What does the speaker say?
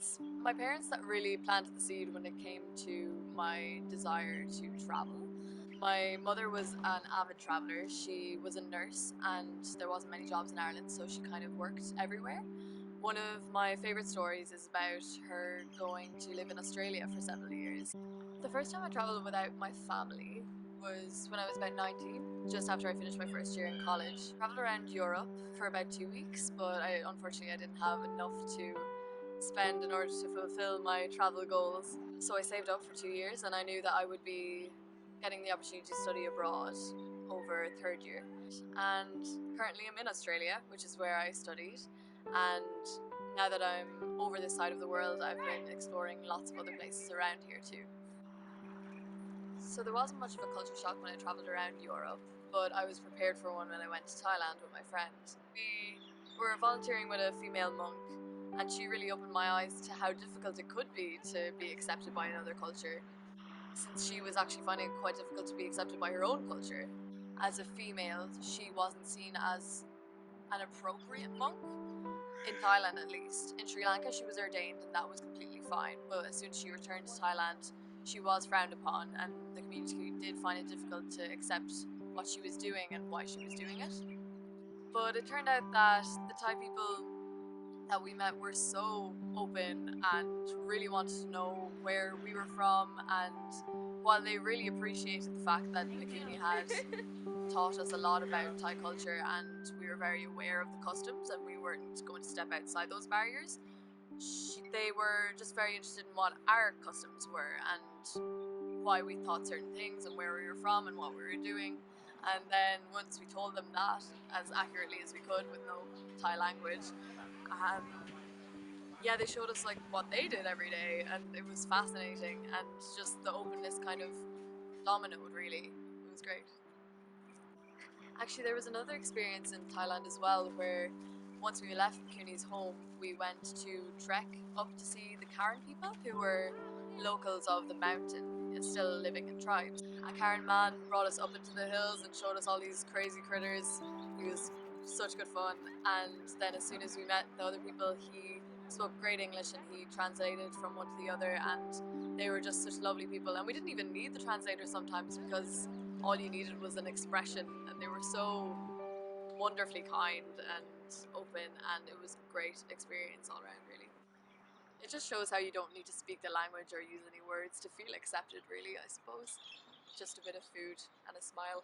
It's my parents that really planted the seed when it came to my desire to travel. My mother was an avid traveller. She was a nurse and there wasn't many jobs in Ireland, so she kind of worked everywhere. One of my favourite stories is about her going to live in Australia for several years. The first time I travelled without my family was when I was about 19, just after I finished my first year in college. I travelled around Europe for about 2 weeks, but unfortunately I didn't have enough to spend in order to fulfill my travel goals. So I saved up for 2 years and I knew that I would be getting the opportunity to study abroad over third year. And currently I'm in Australia, which is where I studied. And now that I'm over this side of the world, I've been exploring lots of other places around here too. So there wasn't much of a culture shock when I travelled around Europe, but I was prepared for one when I went to Thailand with my friend. We were volunteering with a female monk, and she really opened my eyes to how difficult it could be to be accepted by another culture, since she was actually finding it quite difficult to be accepted by her own culture. As a female, she wasn't seen as an appropriate monk, in Thailand at least. In Sri Lanka, she was ordained and that was completely fine, but as soon as she returned to Thailand, she was frowned upon, and the community did find it difficult to accept what she was doing and why she was doing it. But it turned out that the Thai people that we met were so open and really wanted to know where we were from, and while they really appreciated the fact that Nikuni had taught us a lot about Thai culture and we were very aware of the customs and we weren't going to step outside those barriers, they were just very interested in what our customs were and why we thought certain things and where we were from and what we were doing. And then once we told them that as accurately as we could with no Thai language, um, yeah, they showed us like what they did every day, and it was fascinating. And just the openness kind of dominoed. Really, it was great. Actually, there was another experience in Thailand as well, where once we left Cooney's home, we went to trek up to see the Karen people, who were locals of the mountain, still living in tribes. A Karen man brought us up into the hills and showed us all these crazy critters. He was such good fun. And then as soon as we met the other people, he spoke great English and he translated from one to the other, and they were just such lovely people. And we didn't even need the translator sometimes, because all you needed was an expression, and they were so wonderfully kind and open, and it was a great experience all around, really. It just shows how you don't need to speak the language or use any words to feel accepted, really, I suppose. Just a bit of food and a smile.